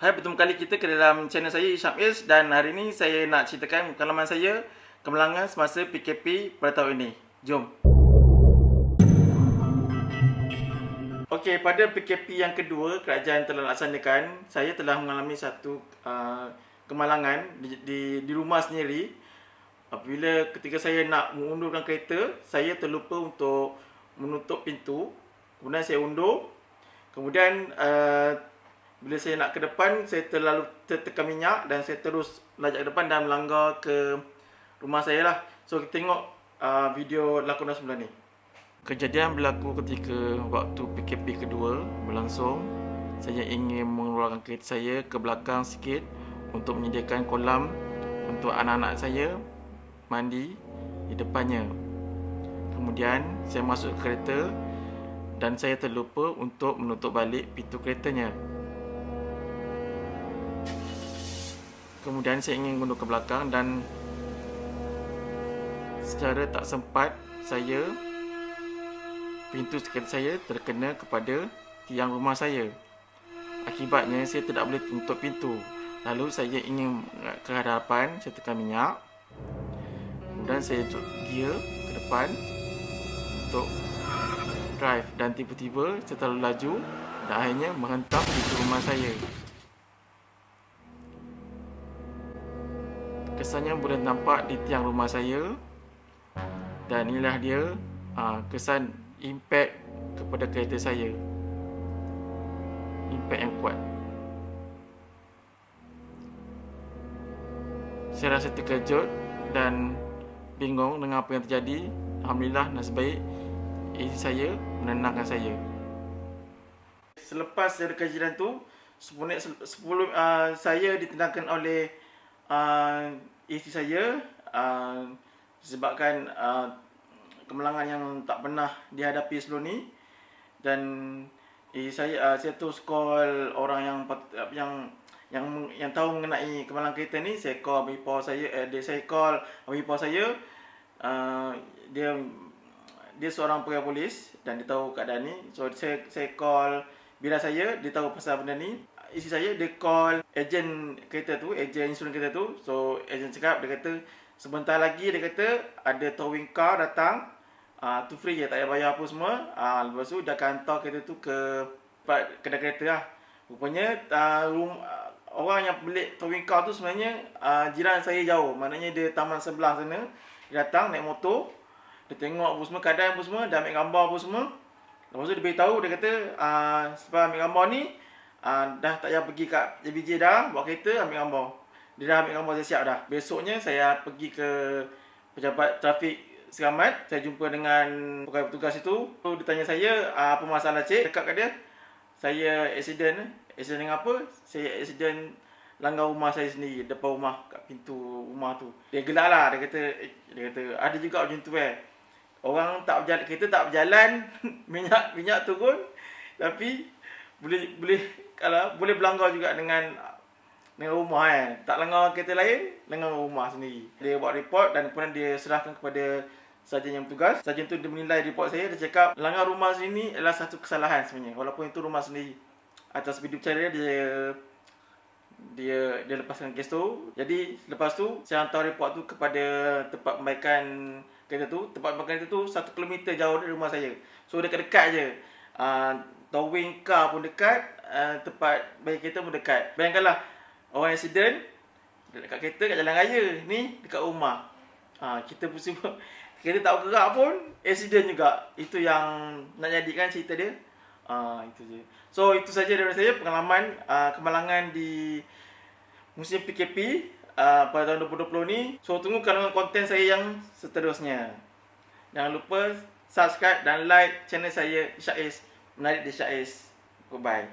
Hai, bertemu kali kita ke dalam channel saya Isham Is, dan hari ini saya nak ceritakan pengalaman saya kemalangan semasa PKP pada tahun ini. Jom. Okey, pada PKP yang kedua kerajaan telah laksanakan, saya telah mengalami satu kemalangan di rumah sendiri. Apabila ketika saya nak mengundurkan kereta, saya terlupa untuk menutup pintu. Kemudian saya undur. Kemudian bila saya nak ke depan, saya terlalu tertekan minyak dan saya terus lajak ke depan dan melanggar ke rumah saya lah. So kita tengok video lakonan semula ni. Kejadian berlaku ketika waktu PKP kedua berlangsung. Saya ingin mengeluarkan kereta saya ke belakang sikit untuk menyediakan kolam untuk anak-anak saya mandi di depannya. Kemudian saya masuk ke kereta dan saya terlupa untuk menutup balik pintu keretanya. Kemudian saya ingin mundur ke belakang dan secara tak sempat pintu kereta saya terkena kepada tiang rumah saya. Akibatnya saya tidak boleh tutup pintu. Lalu saya ingin ke hadapan, saya tekan minyak. Kemudian saya gear ke depan untuk drive dan tiba-tiba saya terlalu laju dan akhirnya menghentam pintu rumah saya. Kesannya boleh nampak di tiang rumah saya, dan inilah dia kesan impact kepada kereta saya. Impact yang kuat. Saya rasa terkejut dan bingung dengan apa yang terjadi. Alhamdulillah, nasib baik isteri saya menenangkan saya. Selepas dari kejadian tu, sebelum saya ditendangkan oleh isteri saya disebabkan kemalangan yang tak pernah dihadapi sebelum ni, dan saya terus call orang yang tahu mengenai kemalangan kereta ni. Saya call abang ipar saya, dia seorang pegawai polis dan dia tahu keadaan ni. So saya call bila saya, dia tahu pasal benda ni. Isteri saya, dia call ejen kereta tu, ejen insurans kereta tu. So ejen cakap, dia kata sebentar lagi, dia kata ada towing car datang, tu free je, tak payah bayar apa semua. Lepas tu dia akan hantar kereta tu ke kedai kereta lah. Rupanya orang yang beli towing car tu sebenarnya jiran saya jauh. Maknanya dia taman sebelah sana. Dia datang naik motor, dia tengok apa semua, keadaan apa semua, dia ambil gambar apa semua. Lepas tu dia beritahu, dia kata sebab ambil gambar ni, dah tak payah pergi kat JBJ dah, bawa kereta ambil gambar. Dia dah ambil gambar, saya siap dah. Besoknya saya pergi ke pejabat trafik Selamat. Saya jumpa dengan pegawai petugas itu. Dia tanya saya, apa masalah cik? Dekat kat dia, saya accident. Accident dengan apa? Saya accident langgar rumah saya sendiri, depan rumah, kat pintu rumah tu. Dia gelak lah, dia kata ada juga macam tu orang tak berjalan, kereta tak berjalan, minyak turun, tapi boleh berlanggar juga dengan rumah tak langgar kereta lain, langgar rumah sendiri. Dia buat report dan kemudian dia serahkan kepada sarjan yang bertugas. Sarjan tu dia menilai report saya, dia cakap langgar rumah sini adalah satu kesalahan sebenarnya, walaupun itu rumah sendiri. Atas video bercara dia lepaskan kes tu. Jadi lepas tu saya hantar report tu kepada tempat pembaikan kereta tu. Tempat pembaikan kereta tu 1 kilometer jauh dari rumah saya. So dekat-dekat je. Towing car pun dekat, tempat baik kereta pun dekat. Bayangkanlah, orang accident dekat kereta, kat jalan raya, ni dekat rumah. Kita pusing, kereta tak bergerak pun, accident juga. Itu yang nak jadikan cerita dia. Itu je. So itu saja dari saya, pengalaman kemalangan di musim PKP pada tahun 2020 ni. So tunggu kandungan konten saya yang seterusnya. Jangan lupa subscribe dan like channel saya Ishak Is, menarik di Ishak Is. Goodbye.